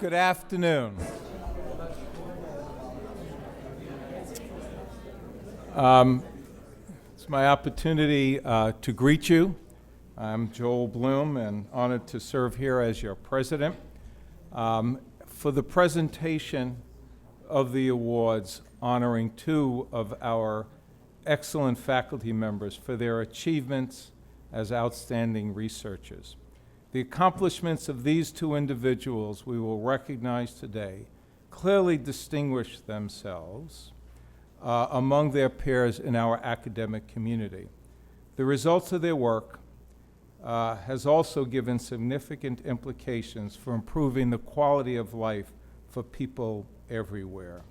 Good afternoon. It's my opportunity to greet you. I'm Joel Bloom and honored to serve here as your president. For the presentation of the awards honoring two of our excellent faculty members for their achievements as outstanding researchers. The accomplishments of these two individuals we will recognize today clearly distinguish themselves among their peers in our academic community. The results of their work has also given significant implications for improving the quality of life for people everywhere.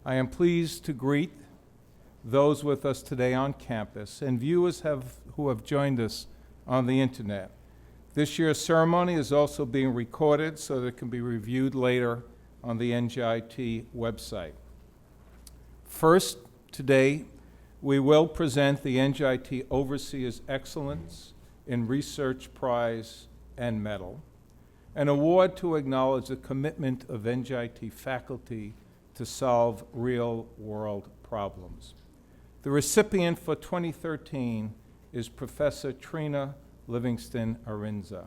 I am pleased to greet those with us today on campus and viewers who have joined us on the internet. This year's ceremony is also being recorded so that it can be reviewed later on the NJIT website. First, today, we will present the NJIT Overseers Excellence in Research Prize and Medal, an award to acknowledge the commitment of NJIT faculty to solve real-world problems. The recipient for 2013 is Professor Trina Livingston Arinza,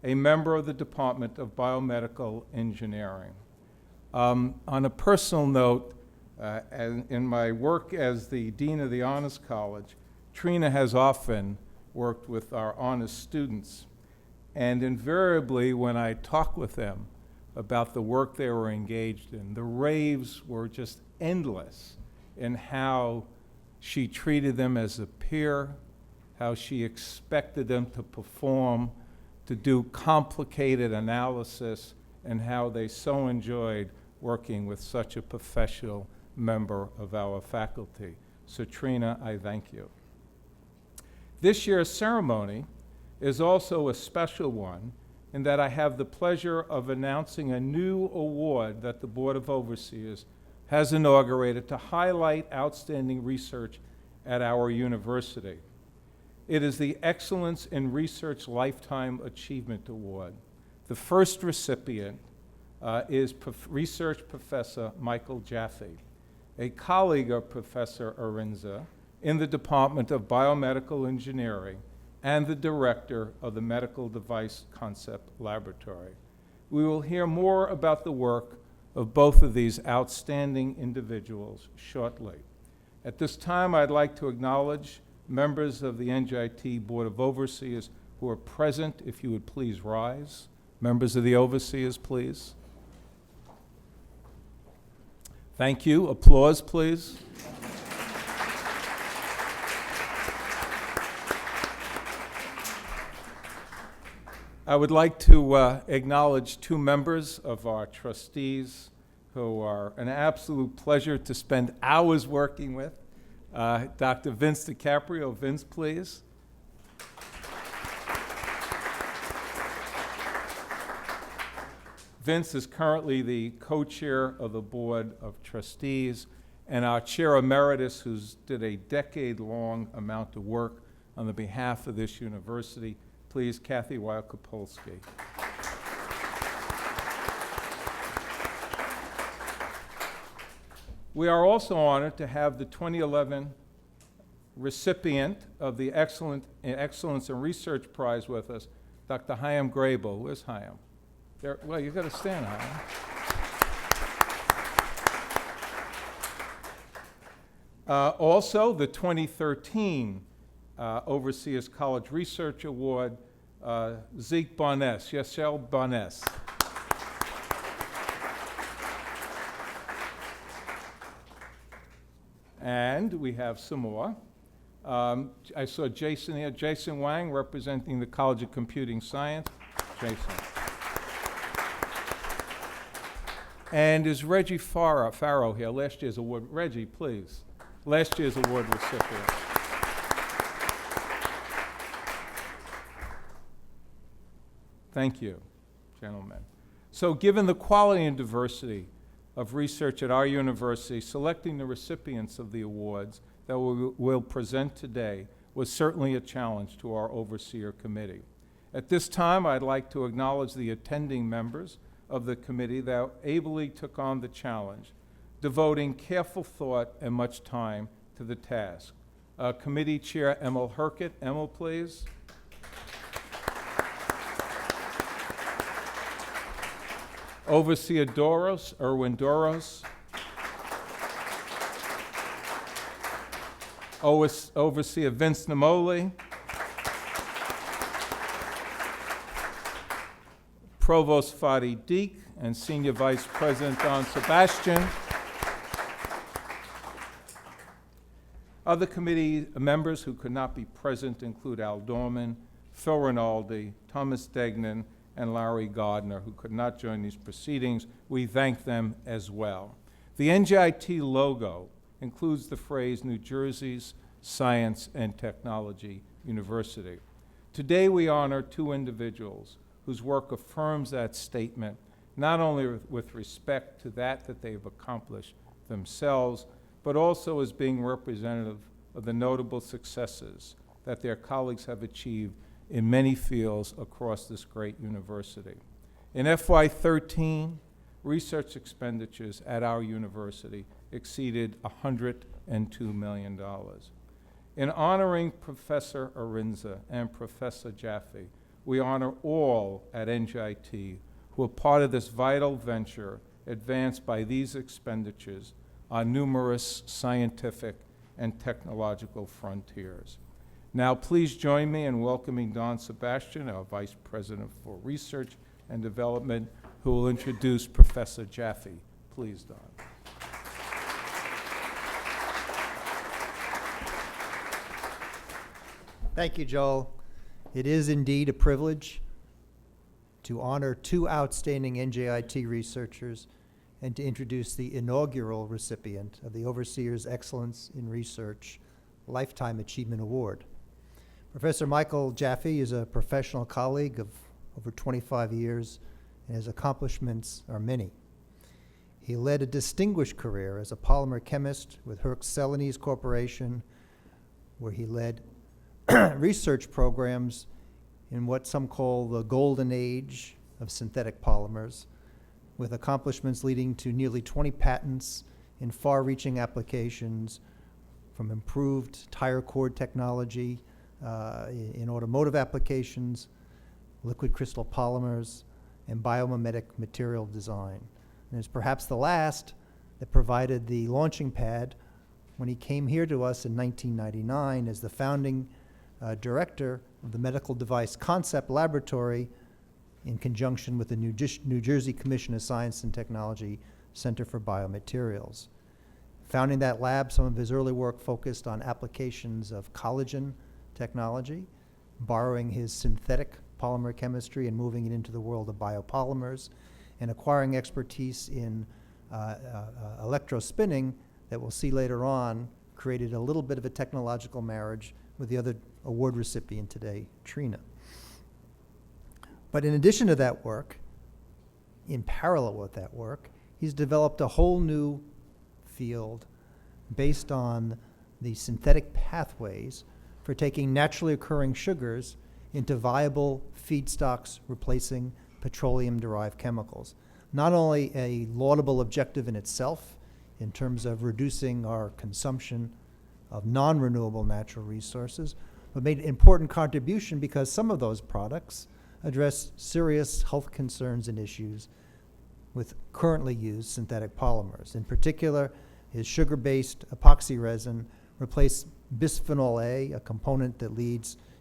a member of the Department of Biomedical Engineering. On a personal note, in my work as the Dean of the Honors College, Trina has often worked with our honors students, and invariably when I talk with them about the work they were engaged in, the raves were just endless in how she treated them as a peer, how she expected them to perform, to do complicated analysis, and how they so enjoyed working with such a professional member of our faculty. So Trina, I thank you. This year's ceremony is also a special one in that I have the pleasure of announcing a new award that the Board of Overseers has inaugurated to highlight outstanding research at our university. It is the Excellence in Research Lifetime Achievement Award. The first recipient is Research Professor Michael Jaffe, a colleague of Professor Arinza in the Department of Biomedical Engineering and the director of the Medical Device Concept Laboratory. We will hear more about the work of both of these outstanding individuals shortly. At this time, I'd like to acknowledge members of the NJIT Board of Overseers who are present. If you would please rise. Members of the Overseers, please. Thank you. Applause, please. I would like to acknowledge two members of our trustees who are an absolute pleasure to spend hours working with. Dr. Vince DiCaprio. Vince, please. Vince is currently the co-chair of the Board of Trustees and our chair emeritus, who's did a decade-long amount of work on the behalf of this university. Please, Kathy Weil-Kopolsky. We are also honored to have the 2011 recipient of the Excellence in Research Prize with us, Dr. Chaim Grable. Where's Chaim? There, well, you've got to stand, Chaim. Also, the 2013 Overseers College Research Award, Zeke Barnes, Yashel Barnes. And we have some more. I saw Jason here, Jason Wang, representing the College of Computing Science. Jason. And is Reggie Farrow here, last year's award. Reggie, please. Last year's award recipient. Thank you, gentlemen. So given the quality and diversity of research at our university, selecting the recipients of the awards that we'll present today was certainly a challenge to our Overseer Committee. At this time, I'd like to acknowledge the attending members of the committee that ably took on the challenge, devoting careful thought and much time to the task. Committee Chair Emil Herkett. Emil, please. Overseer Doros, Erwin Doros. Overseer Vince Namoli. Provost Fadi Deek and Senior Vice President Don Sebastian. Other committee members who could not be present include Al Dorman, Phil Rinaldi, Thomas Degnan, and Larry Gardner, who could not join these proceedings. We thank them as well. The NJIT logo includes the phrase New Jersey's Science and Technology University. Today we honor two individuals whose work affirms that statement, not only with respect to that they've accomplished themselves, but also as being representative of the notable successes that their colleagues have achieved in many fields across this great university. In FY13, research expenditures at our university exceeded $102 million. In honoring Professor Arinza and Professor Jaffe, we honor all at NJIT who are part of this vital venture advanced by these expenditures on numerous scientific and technological frontiers. Now please join me in welcoming Don Sebastian, our Vice President for Research and Development, who will introduce Professor Jaffe. Please, Don. Thank you, Joel. It is indeed a privilege to honor two outstanding NJIT researchers and to introduce the inaugural recipient of the Overseer's Excellence in Research Lifetime Achievement Award. Professor Michael Jaffe is a professional colleague of over 25 years, and his accomplishments are many. He led a distinguished career as a polymer chemist with Herc Celanese Corporation, where he led research programs in what some call the golden age of synthetic polymers, with accomplishments leading to nearly 20 patents in far-reaching applications, from improved tire cord technology in automotive applications, liquid crystal polymers, and biomimetic material design. And it's perhaps the last that provided the launching pad when he came here to us in 1999 as the founding director of the Medical Device Concept Laboratory in conjunction with the New Jersey Commission of Science and Technology Center for Biomaterials. Founding that lab, some of his early work focused on applications of collagen technology, borrowing his synthetic polymer chemistry and moving it into the world of biopolymers, and acquiring expertise in electrospinning that we'll see later on created a little bit of a technological marriage with the other award recipient today, Trina. But in addition to that work, in parallel with that work, he's developed a whole new field based on the synthetic pathways for taking naturally occurring sugars into viable feedstocks replacing petroleum-derived chemicals. Not only a laudable objective in itself in terms of reducing our consumption of non-renewable natural resources, but made an important contribution because some of those products address serious health concerns and issues with currently used synthetic polymers. In particular, his sugar-based epoxy resin replaced bisphenol A, a component that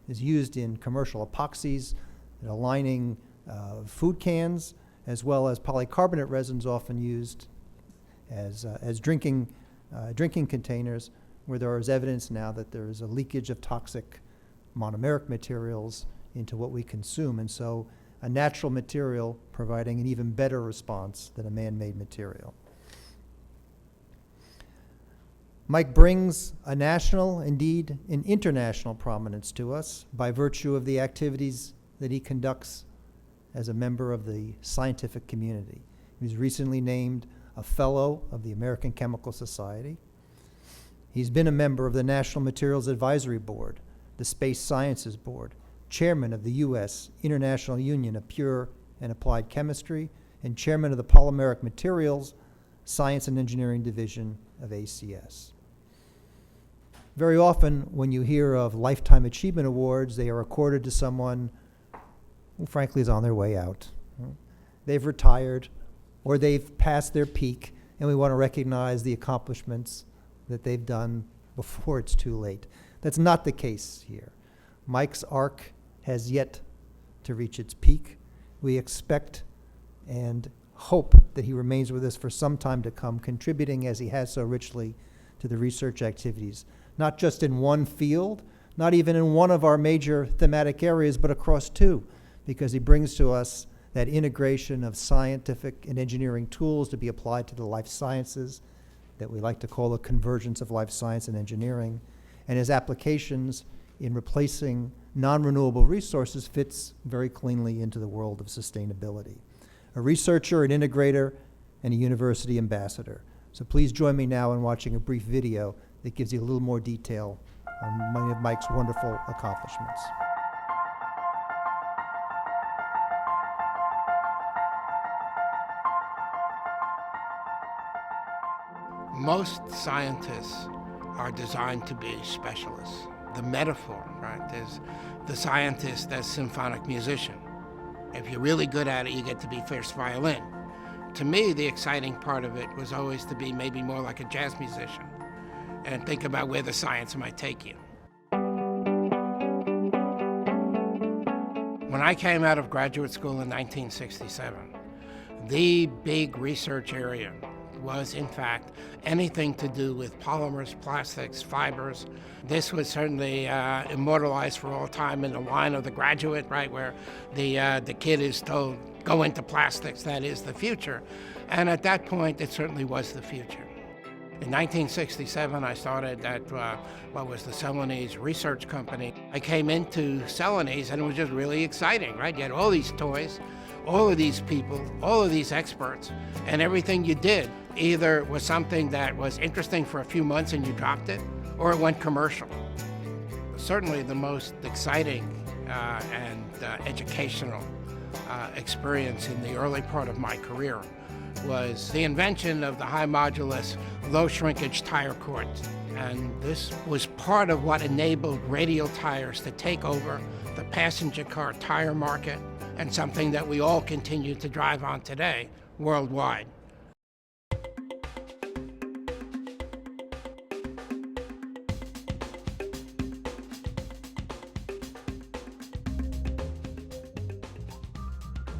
is used in commercial epoxies, lining food cans, as well as polycarbonate resins often used as drinking containers, where there is evidence now that there is a leakage of toxic monomeric materials into what we consume, and so a natural material providing an even better response than a man-made material. Mike brings a national, indeed an international prominence to us by virtue of the activities that he conducts as a member of the scientific community. He was recently named a Fellow of the American Chemical Society. He's been a member of the National Materials Advisory Board, the Space Sciences Board, chairman of the U.S. International Union of Pure and Applied Chemistry, and chairman of the Polymeric Materials Science and Engineering Division of ACS. Very often, when you hear of Lifetime Achievement Awards, they are accorded to someone who frankly is on their way out. They've retired, or they've passed their peak, and we want to recognize the accomplishments that they've done before it's too late. That's not the case here. Mike's arc has yet to reach its peak. We expect and hope that he remains with us for some time to come, contributing as he has so richly to the research activities, not just in one field, not even in one of our major thematic areas, but across two, because he brings to us that integration of scientific and engineering tools to be applied to the life sciences that we like to call the convergence of life science and engineering, and his applications in replacing non-renewable resources fits very cleanly into the world of sustainability. A researcher, an integrator, and a university ambassador. So please join me now in watching a brief video that gives you a little more detail on many of Mike's wonderful accomplishments. Most scientists are designed to be specialists. The metaphor, right, is the scientist as symphonic musician. If you're really good at it, you get to be first violin. To me, the exciting part of it was always to be maybe more like a jazz musician and think about where the science might take you. When I came out of graduate school in 1967, the big research area was, in fact, anything to do with polymers, plastics, fibers. This was certainly immortalized for all time in the line of The Graduate, right, where the kid is told, go into plastics, that is the future. And at that point, it certainly was the future. In 1967, I started at what was the Celanese Research Company. I came into Celanese, and it was just really exciting, right? You had all these toys, all of these people, all of these experts, and everything you did either was something that was interesting for a few months and you dropped it, or it went commercial. Certainly the most exciting and educational experience in the early part of my career was the invention of the high modulus, low shrinkage tire cord. And this was part of what enabled radial tires to take over the passenger car tire market, and something that we all continue to drive on today worldwide.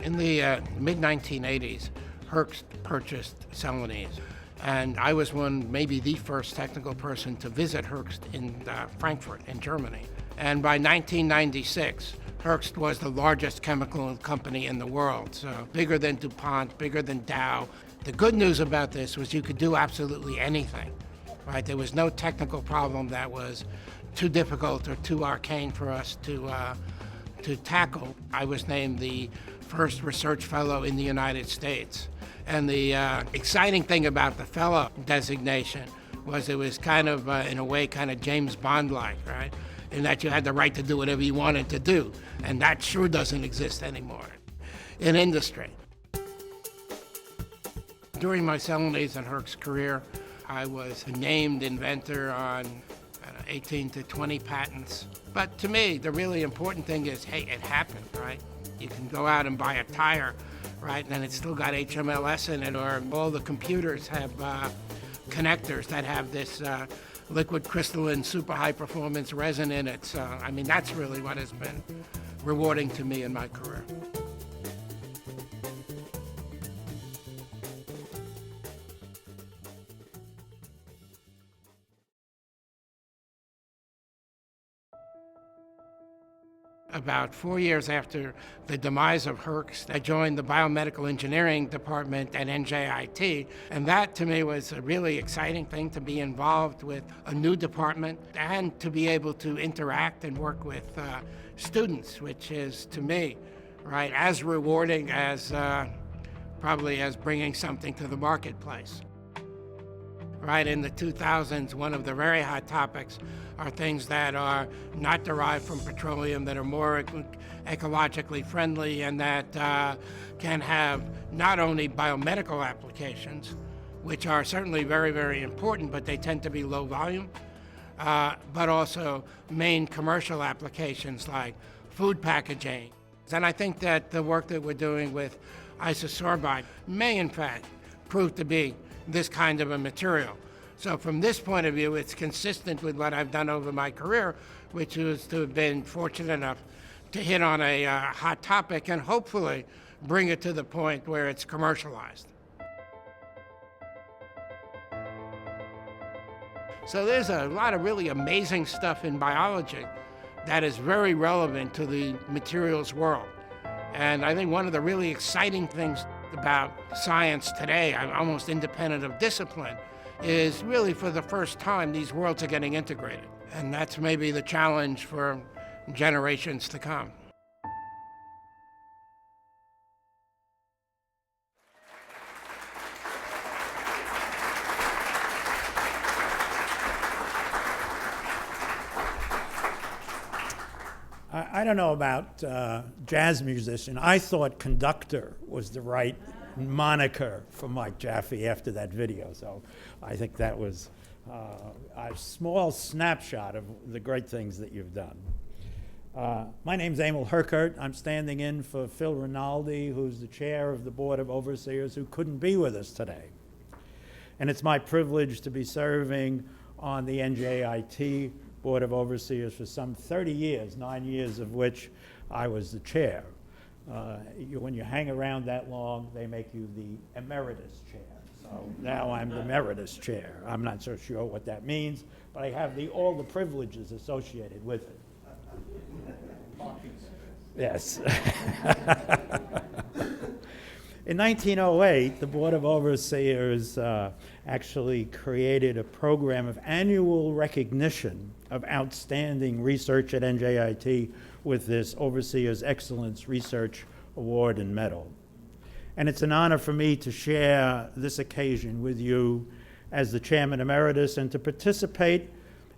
In the mid-1980s, Hoechst purchased Celanese, and I was maybe the first technical person to visit Hoechst in Frankfurt, in Germany. And by 1996, Hoechst was the largest chemical company in the world, so bigger than DuPont, bigger than Dow. The good news about this was you could do absolutely anything, right? There was no technical problem that was too difficult or too arcane for us to tackle. I was named the first research fellow in the United States. And the exciting thing about the fellow designation was it was kind of, in a way, kind of James Bond-like, right? In that you had the right to do whatever you wanted to do. And that sure doesn't exist anymore in industry. During my Celanese and Hoechst career, I was a named inventor on 18 to 20 patents. But to me, the really important thing is, hey, it happened, right? You can go out and buy a tire, right, and it's still got HMLS in it, or all the computers have connectors that have this liquid crystalline super high performance resin in it. So, I mean, that's really what has been rewarding to me in my career. About 4 years after the demise of Hoechst, I joined the biomedical engineering department at NJIT, and that to me was a really exciting thing, to be involved with a new department and to be able to interact and work with students, which is, to me, right, as rewarding as probably as bringing something to the marketplace. right in the 2000s, one of the very hot topics are things that are not derived from petroleum, that are more ecologically friendly, and that can have not only biomedical applications, which are certainly very, very important, but they tend to be low volume, but also main commercial applications like food packaging. And I think that the work that we're doing with isosorbide may in fact prove to be this kind of a material. So from this point of view, it's consistent with what I've done over my career, which is to have been fortunate enough to hit on a hot topic and hopefully bring it to the point where it's commercialized. So there's a lot of really amazing stuff in biology that is very relevant to the materials world. And I think one of the really exciting things about science today, almost independent of discipline, is really for the first time these worlds are getting integrated. And that's maybe the challenge for generations to come. I don't know about jazz musician. I thought conductor was the right moniker for Mike Jaffe after that video. So I think that was a small snapshot of the great things that you've done. My name's Emil Herkert. I'm standing in for Phil Rinaldi, who's the chair of the Board of Overseers, who couldn't be with us today. And it's my privilege to be serving on the NJIT Board of Overseers for some 30 years, 9 years of which I was the chair. When you hang around that long, they make you the emeritus chair. So now I'm the emeritus chair. I'm not so sure what that means, but I have all the privileges associated with it. Yes. In 1908, the Board of Overseers actually created a program of annual recognition of outstanding research at NJIT with this Overseers Excellence Research Award and Medal. And it's an honor for me to share this occasion with you as the Chairman Emeritus and to participate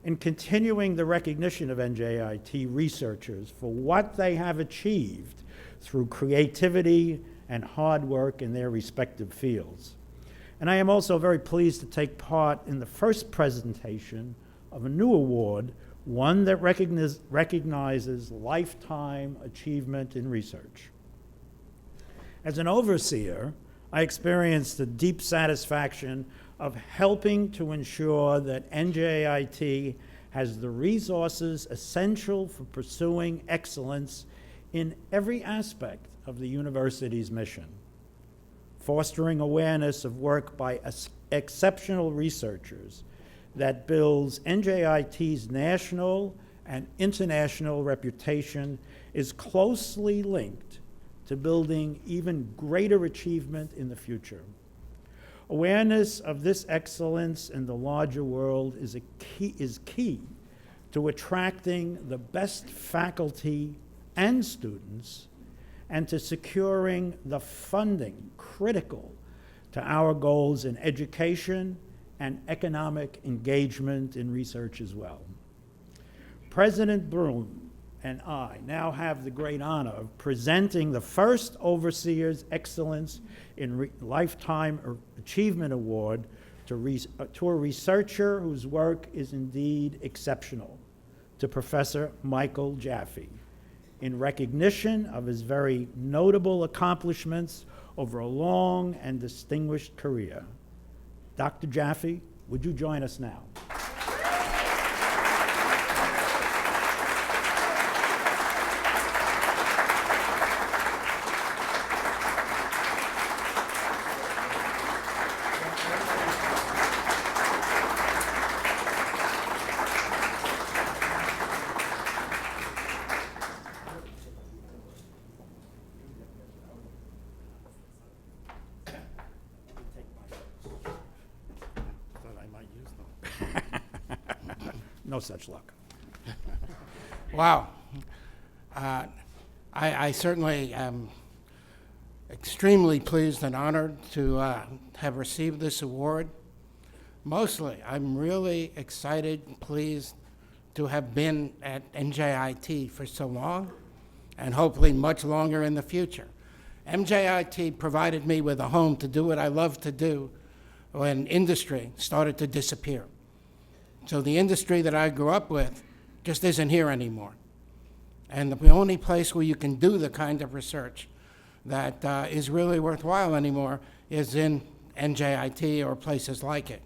in continuing the recognition of NJIT researchers for what they have achieved through creativity and hard work in their respective fields. And I am also very pleased to take part in the first presentation of a new award, one that recognizes lifetime achievement in research. As an overseer, I experienced the deep satisfaction of helping to ensure that NJIT has the resources essential for pursuing excellence in every aspect of the university's mission, fostering awareness of work by exceptional researchers that builds NJIT's national and international reputation is closely linked to building even greater achievement in the future. Awareness of this excellence in the larger world is key to attracting the best faculty and students and to securing the funding critical to our goals in education and economic engagement in research as well. President Bloom and I now have the great honor of presenting the first Overseers Excellence in Lifetime Achievement Award to a researcher whose work is indeed exceptional, to Professor Michael Jaffe, in recognition of his very notable accomplishments over a long and distinguished career. Dr. Jaffe, would you join us now? No such luck. Wow. I certainly am extremely pleased and honored to have received this award. Mostly, I'm really excited and pleased to have been at NJIT for so long, and hopefully much longer in the future. NJIT provided me with a home to do what I love to do when industry started to disappear. So the industry that I grew up with just isn't here anymore. And the only place where you can do the kind of research that is really worthwhile anymore is in NJIT or places like it.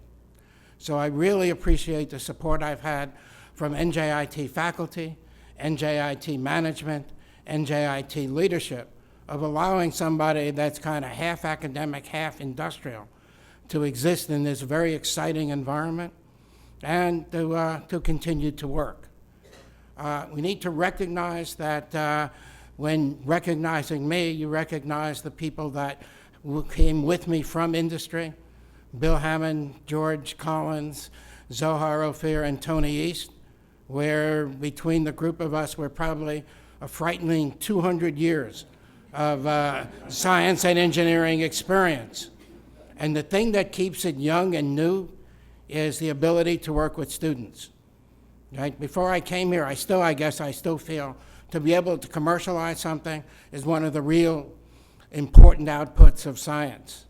So I really appreciate the support I've had from NJIT faculty, NJIT management, NJIT leadership of allowing somebody that's kind of half academic, half industrial to exist in this very exciting environment and to continue to work. We need to recognize that when recognizing me, you recognize the people that came with me from industry, Bill Hammond, George Collins, Zohar Ophir, and Tony East, where between the group of us, we're probably a frightening 200 years of science and engineering experience. And the thing that keeps it young and new is the ability to work with students. Right? Before I came here, I still feel to be able to commercialize something is one of the real important outputs of science.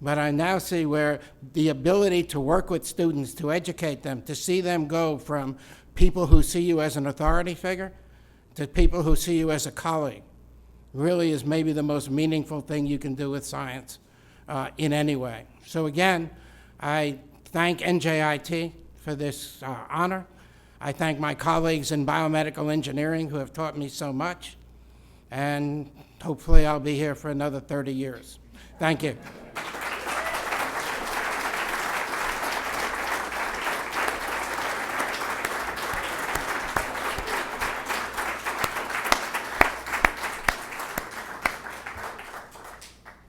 But I now see where the ability to work with students, to educate them, to see them go from people who see you as an authority figure to people who see you as a colleague really is maybe the most meaningful thing you can do with science in any way. So again, I thank NJIT for this honor. I thank my colleagues in biomedical engineering who have taught me so much, and hopefully I'll be here for another 30 years. Thank you.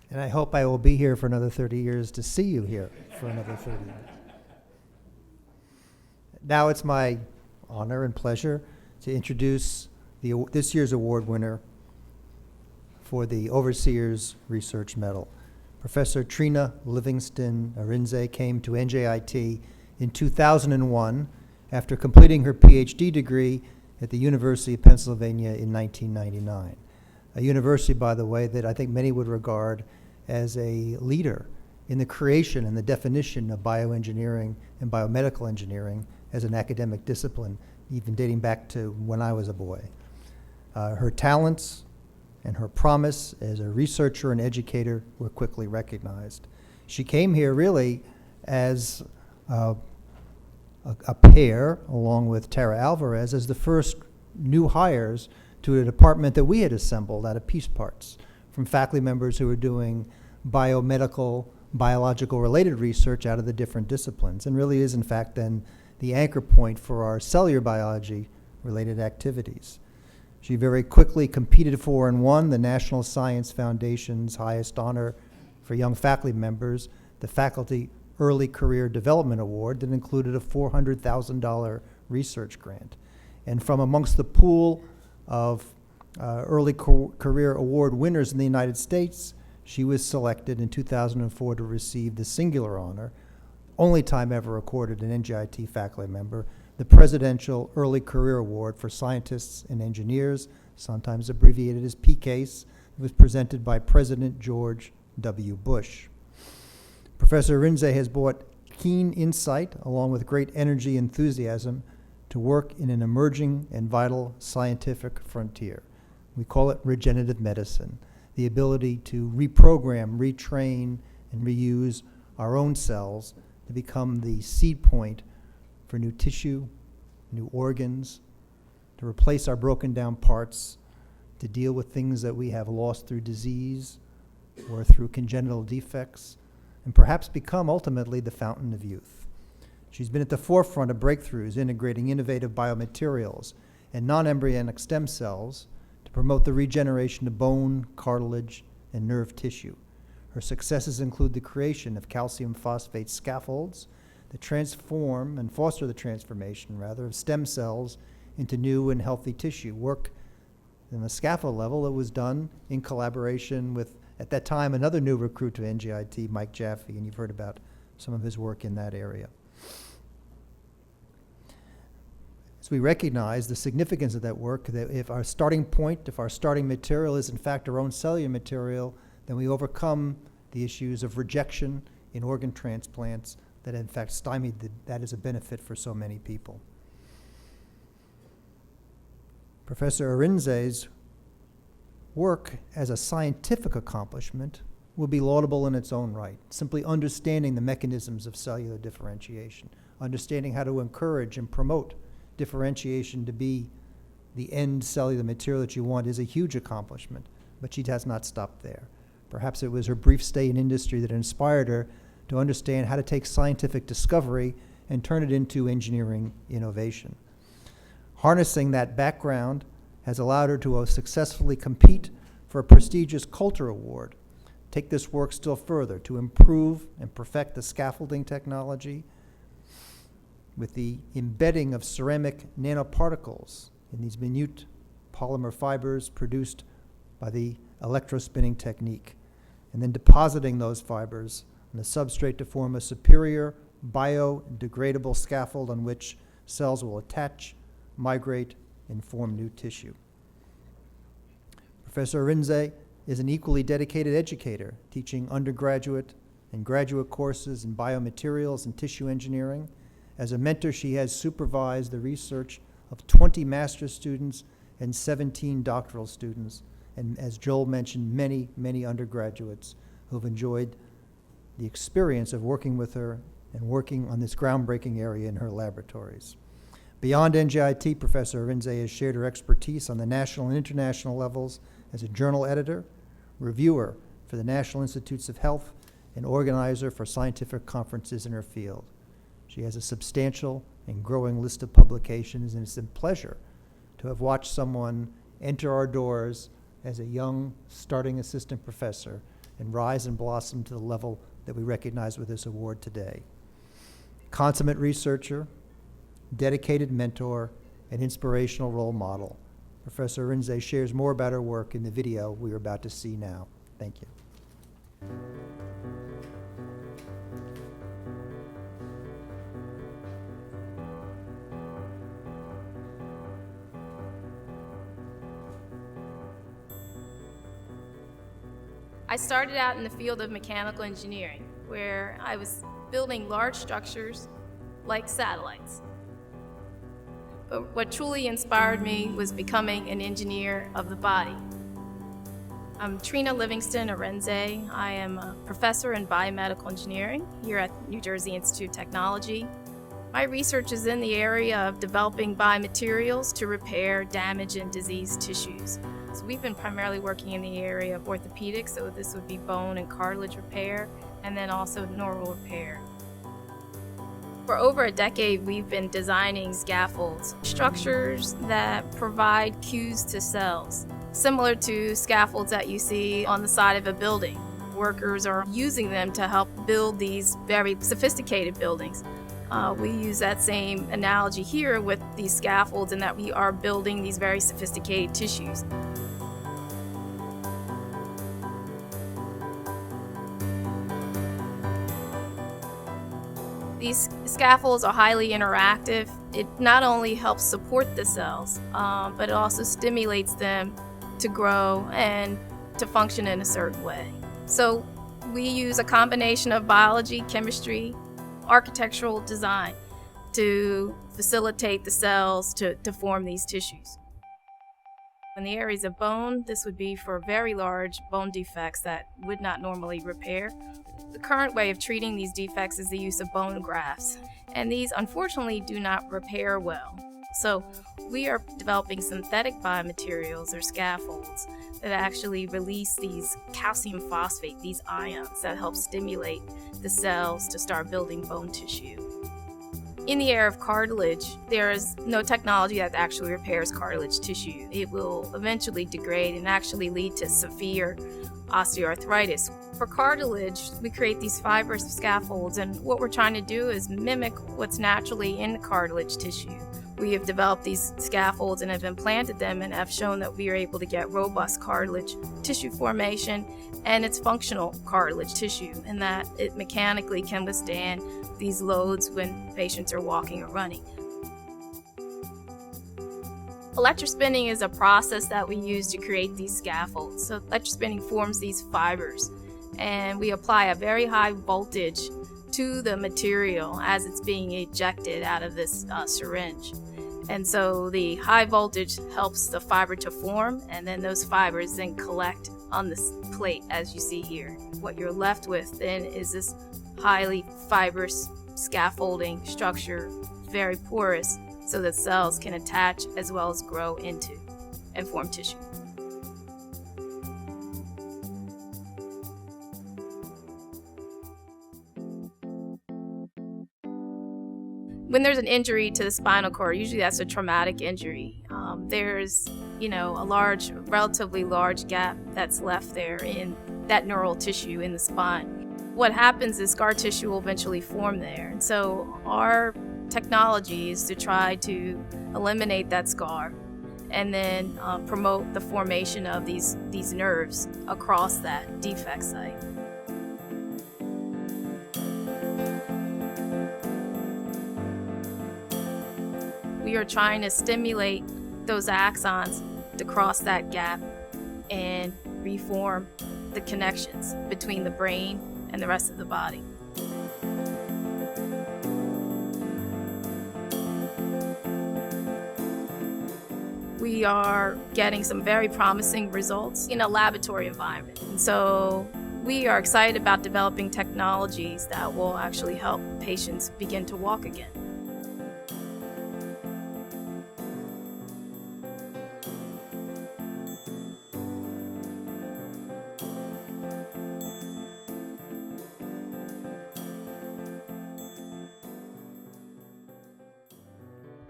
And I hope I will be here for another 30 years to see you here for another 30 years. Now it's my honor and pleasure to introduce this year's award winner for the Overseers Research Medal. Professor Trina Livingston Arinze came to NJIT in 2001 after completing her PhD degree at the University of Pennsylvania in 1999. A university, by the way, that I think many would regard as a leader in the creation and the definition of bioengineering and biomedical engineering as an academic discipline, even dating back to when I was a boy. Her talents and her promise as a researcher and educator were quickly recognized. She came here really as a pair, along with Tara Alvarez, as the first new hires to a department that we had assembled out of piece parts from faculty members who were doing biomedical, biological-related research out of the different disciplines, and really is, in fact, then the anchor point for our cellular biology-related activities. She very quickly competed for and won the National Science Foundation's highest honor for young faculty members, the Faculty Early Career Development Award, that included a $400,000 research grant. And from amongst the pool of early career award winners in the United States, she was selected in 2004 to receive the singular honor, only time ever accorded an NJIT faculty member, the Presidential Early Career Award for Scientists and Engineers, sometimes abbreviated as PCASE. It was presented by President George W. Bush. Professor Arinze has brought keen insight, along with great energy and enthusiasm, to work in an emerging and vital scientific frontier. We call it regenerative medicine, the ability to reprogram, retrain, and reuse our own cells to become the seed point for new tissue, new organs, to replace our broken down parts, to deal with things that we have lost through disease or through congenital defects, and perhaps become ultimately the fountain of youth. She's been at the forefront of breakthroughs integrating innovative biomaterials and non-embryonic stem cells to promote the regeneration of bone, cartilage, and nerve tissue. Her successes include the creation of calcium phosphate scaffolds that transform and foster the transformation, rather, of stem cells into new and healthy tissue. Work in the scaffold level that was done in collaboration with, at that time, another new recruit to NJIT, Mike Jaffe, and you've heard about some of his work in that area. As we recognize the significance of that work, that if our starting point, if our starting material is in fact our own cellular material, then we overcome the issues of rejection in organ transplants that in fact stymied that as a benefit for so many people. Professor Arinze's work as a scientific accomplishment will be laudable in its own right, simply understanding the mechanisms of cellular differentiation, understanding how to encourage and promote differentiation to be the end cellular material that you want is a huge accomplishment, but she has not stopped there. Perhaps it was her brief stay in industry that inspired her to understand how to take scientific discovery and turn it into engineering innovation. Harnessing that background has allowed her to successfully compete for a prestigious Coulter Award, take this work still further to improve and perfect the scaffolding technology with the embedding of ceramic nanoparticles in these minute polymer fibers produced by the electrospinning technique, and then depositing those fibers on the substrate to form a superior biodegradable scaffold on which cells will attach, migrate, and form new tissue. Professor Arinze is an equally dedicated educator, teaching undergraduate and graduate courses in biomaterials and tissue engineering. As a mentor, she has supervised the research of 20 master's students and 17 doctoral students, and as Joel mentioned, many, many undergraduates who've enjoyed the experience of working with her and working on this groundbreaking area in her laboratories. Beyond NJIT, Professor Arinze has shared her expertise on the national and international levels as a journal editor, reviewer for the National Institutes of Health, and organizer for scientific conferences in her field. She has a substantial and growing list of publications, and it's a pleasure to have watched someone enter our doors as a young starting assistant professor and rise and blossom to the level that we recognize with this award today. Consummate researcher, dedicated mentor, and inspirational role model. Professor Arinze shares more about her work in the video we are about to see now. Thank you. I started out in the field of mechanical engineering, where I was building large structures like satellites. But what truly inspired me was becoming an engineer of the body. I'm Trina Livingston Arinze. I am a professor in biomedical engineering here at New Jersey Institute of Technology. My research is in the area of developing biomaterials to repair damaged and diseased tissues. So we've been primarily working in the area of orthopedics, so this would be bone and cartilage repair, and then also neural repair. For over a decade, we've been designing scaffolds, structures that provide cues to cells, similar to scaffolds that you see on the side of a building. Workers are using them to help build these very sophisticated buildings. We use that same analogy here with these scaffolds in that we are building these very sophisticated tissues. These scaffolds are highly interactive. It not only helps support the cells, but it also stimulates them to grow and to function in a certain way. So we use a combination of biology, chemistry, architectural design to facilitate the cells to form these tissues. In the areas of bone, this would be for very large bone defects that would not normally repair. The current way of treating these defects is the use of bone grafts, and these unfortunately do not repair well. So we are developing synthetic biomaterials or scaffolds that actually release these calcium phosphate, these ions that help stimulate the cells to start building bone tissue. In the area of cartilage, there is no technology that actually repairs cartilage tissue. It will eventually degrade and actually lead to severe osteoarthritis. For cartilage, we create these fibrous scaffolds, and what we're trying to do is mimic what's naturally in the cartilage tissue. We have developed these scaffolds and have implanted them and have shown that we are able to get robust cartilage tissue formation, and it's functional cartilage tissue in that it mechanically can withstand these loads when patients are walking or running. Electrospinning is a process that we use to create these scaffolds. So electrospinning forms these fibers, and we apply a very high voltage to the material as it's being ejected out of this syringe. And so the high voltage helps the fiber to form, and then those fibers then collect on this plate as you see here. What you're left with then is this highly fibrous scaffolding structure, very porous, so that cells can attach as well as grow into and form tissue. When there's an injury to the spinal cord, usually that's a traumatic injury. There's, a relatively large gap that's left there in that neural tissue in the spine. What happens is scar tissue will eventually form there. And so our technology is to try to eliminate that scar and then promote the formation of these nerves across that defect site. We are trying to stimulate those axons to cross that gap and reform the connections between the brain and the rest of the body. We are getting some very promising results in a laboratory environment. And so we are excited about developing technologies that will actually help patients begin to walk again.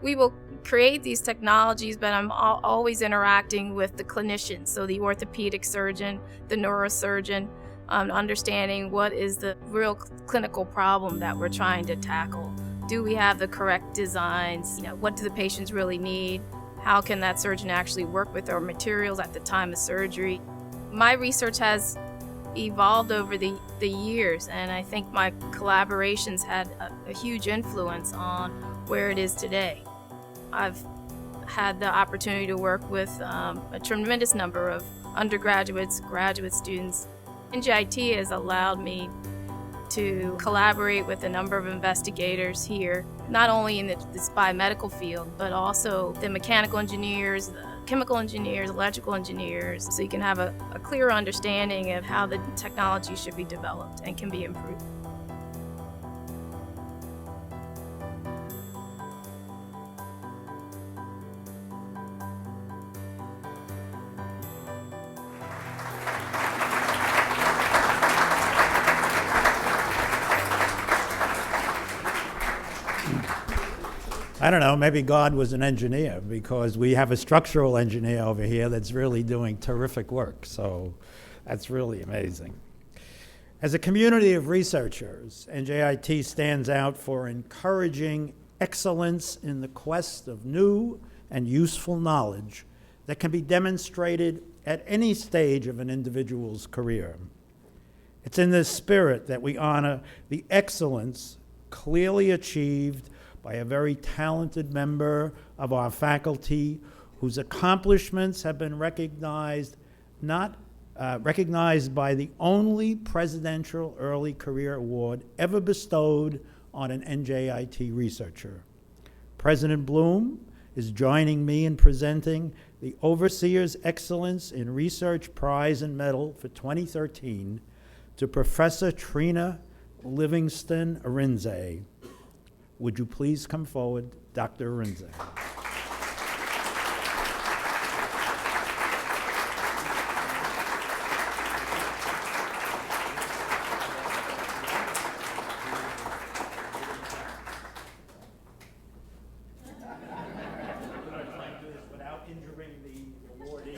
We will create these technologies, but I'm always interacting with the clinicians, so the orthopedic surgeon, the neurosurgeon, understanding what is the real clinical problem that we're trying to tackle. Do we have the correct designs? What do the patients really need? How can that surgeon actually work with our materials at the time of surgery? My research has evolved over the years, and I think my collaborations had a huge influence on where it is today. I've had the opportunity to work with a tremendous number of undergraduates, graduate students. NJIT has allowed me to collaborate with a number of investigators here, not only in this biomedical field, but also the mechanical engineers, the chemical engineers, electrical engineers, so you can have a clear understanding of how the technology should be developed and can be improved. I don't know, maybe God was an engineer, because we have a structural engineer over here that's really doing terrific work. So that's really amazing. As a community of researchers, NJIT stands out for encouraging excellence in the quest of new and useful knowledge that can be demonstrated at any stage of an individual's career. It's in this spirit that we honor the excellence clearly achieved by a very talented member of our faculty whose accomplishments have been recognized by the only Presidential Early Career Award ever bestowed on an NJIT researcher. President Bloom is joining me in presenting the Overseer's Excellence in Research Prize and Medal for 2013 to Professor Trina Livingston Arinze. Would you please come forward, Dr. Arinze? Without injuring the awardee.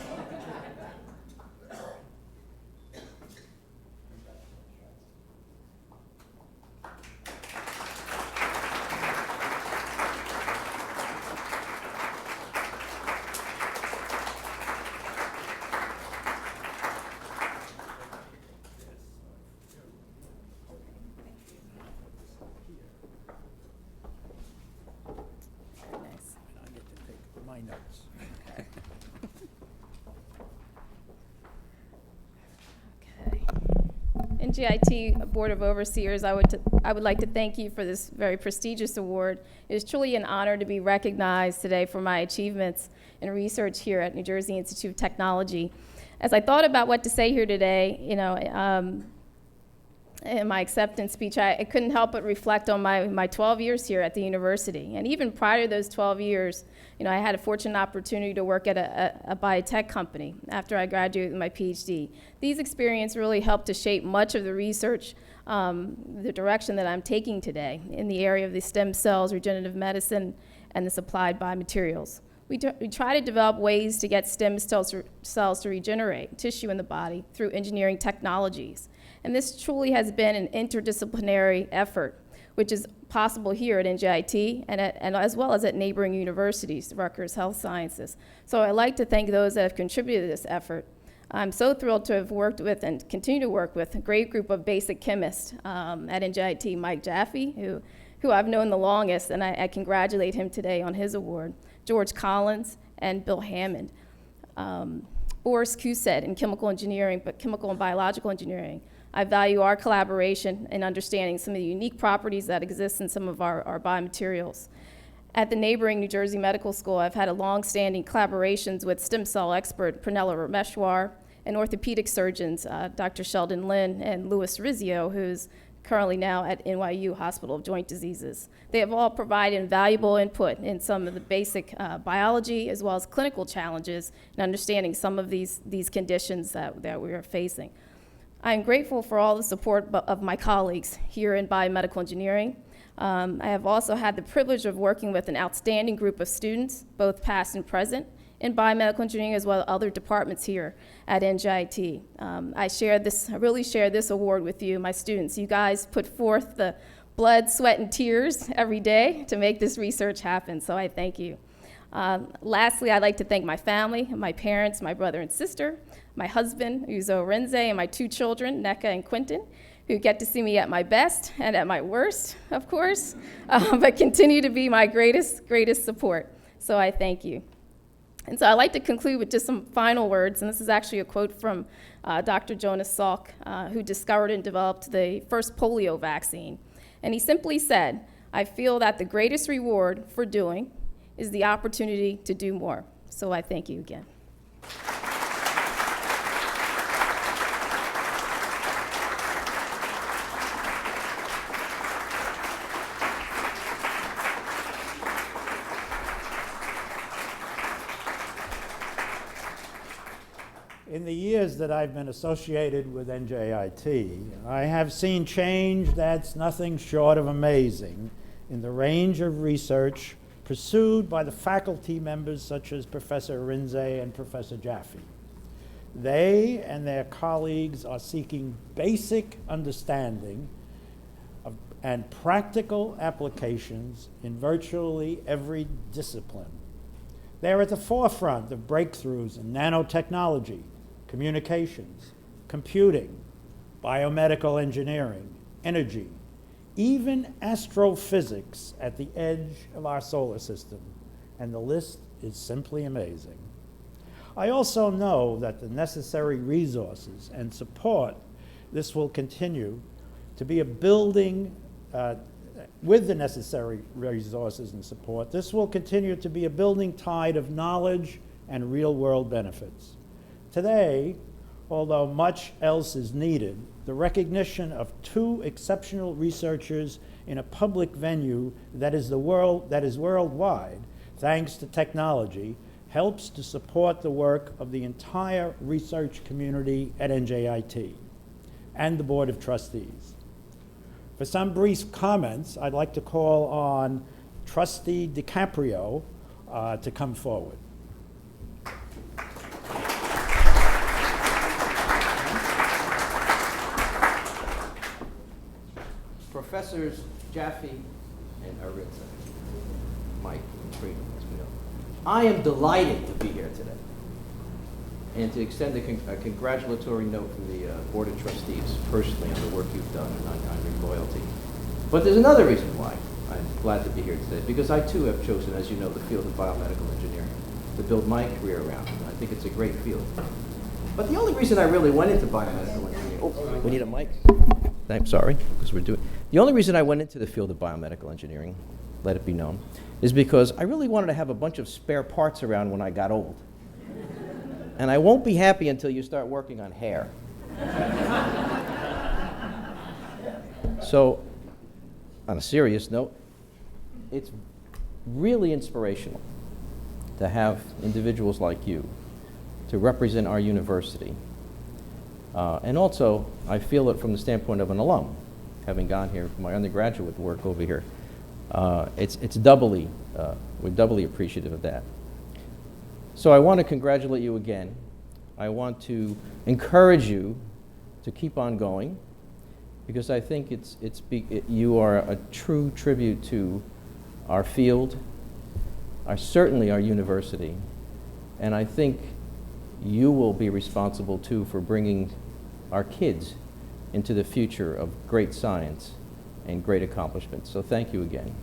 NJIT Board of Overseers, I would like to thank you for this very prestigious award. It is truly an honor to be recognized today for my achievements in research here at New Jersey Institute of Technology. As I thought about what to say here today, in my acceptance speech, I couldn't help but reflect on my 12 years here at the university. And even prior to those 12 years, I had a fortunate opportunity to work at a biotech company after I graduated with my PhD. These experiences really helped to shape much of the research, the direction that I'm taking today in the area of the stem cells, regenerative medicine, and the applied biomaterials. We try to develop ways to get stem cells to regenerate tissue in the body through engineering technologies. And this truly has been an interdisciplinary effort, which is possible here at NJIT and as well as at neighboring universities, Rutgers Health Sciences. So I'd like to thank those that have contributed to this effort. I'm so thrilled to have worked with and continue to work with a great group of basic chemists at NJIT, Mike Jaffe, who I've known the longest, and I congratulate him today on his award, George Collins, and Bill Hammond. Boris Kuset in chemical engineering, but chemical and biological engineering. I value our collaboration in understanding some of the unique properties that exist in some of our biomaterials. At the neighboring New Jersey Medical School, I've had a long-standing collaborations with stem cell expert Prunella Rameshwar and orthopedic surgeons Dr. Sheldon Lin and Louis Rizzio, who's currently now at NYU Hospital of Joint Diseases. They have all provided invaluable input in some of the basic biology as well as clinical challenges in understanding some of these conditions that we are facing. I am grateful for all the support of my colleagues here in biomedical engineering. I have also had the privilege of working with an outstanding group of students, both past and present, in biomedical engineering as well as other departments here at NJIT. I really share this award with you, my students. You guys put forth the blood, sweat, and tears every day to make this research happen, so I thank you. Lastly, I'd like to thank my family, my parents, my brother and sister, my husband, Uzo Renze, and my two children, Neka and Quentin, who get to see me at my best and at my worst, of course, but continue to be my greatest support. So I thank you. And so I'd like to conclude with just some final words, and this is actually a quote from Dr. Jonas Salk, who discovered and developed the first polio vaccine. And he simply said, "I feel that the greatest reward for doing is the opportunity to do more." So I thank you again. In the years that I've been associated with NJIT, I have seen change that's nothing short of amazing in the range of research pursued by the faculty members such as Professor Rinze and Professor Jaffe. They and their colleagues are seeking basic understanding of, and practical applications in virtually every discipline. They're at the forefront of breakthroughs in nanotechnology, communications, computing, biomedical engineering, energy, even astrophysics at the edge of our solar system, and the list is simply amazing. I also know that the necessary resources and support, this will continue to be a building, with the necessary resources and support, this will continue to be a building tide of knowledge and real-world benefits. Today, although much else is needed, the recognition of two exceptional researchers in a public venue that is worldwide, thanks to technology, helps to support the work of the entire research community at NJIT and the Board of Trustees. For some brief comments, I'd like to call on Trustee DiCaprio to come forward. Professors Jaffe and Aritza, Mike and Freedom, as we know. I am delighted to be here today and to extend a congratulatory note from the Board of Trustees personally on the work you've done and on your loyalty. But there's another reason why I'm glad to be here today, because I too have chosen, as you know, the field of biomedical engineering. to build my career around. I think it's a great field. But the only reason I really went into biomedical engineering, oh, we need a mic? I'm sorry, because we're doing, the only reason I went into the field of biomedical engineering, let it be known, is because I really wanted to have a bunch of spare parts around when I got old. And I won't be happy until you start working on hair. So, on a serious note, it's really inspirational to have individuals like you to represent our university. And also, I feel it from the standpoint of an alum, having gone here for my undergraduate work over here. It's doubly, we're doubly appreciative of that. So I want to congratulate you again. I want to encourage you to keep on going, because I think you are a true tribute to our field, certainly our university, and I think you will be responsible too for bringing our kids into the future of great science and great accomplishments. So thank you again.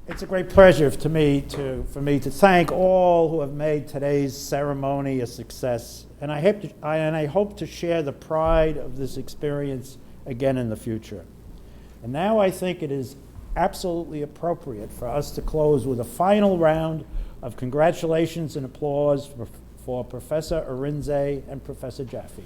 It's a great pleasure for me to thank all who have made today's ceremony a success, and I hope to share the pride of this experience again in the future. And now I think it is absolutely appropriate for us to close with a final round of congratulations and applause for Professor Arinze and Professor Jaffe.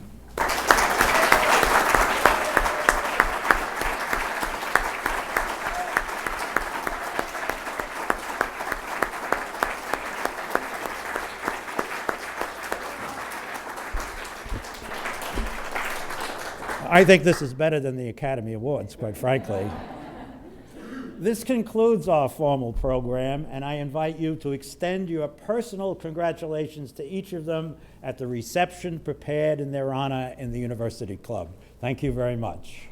I think this is better than the Academy Awards, quite frankly. This concludes our formal program, and I invite you to extend your personal congratulations to each of them at the reception prepared in their honor in the University Club. Thank you very much.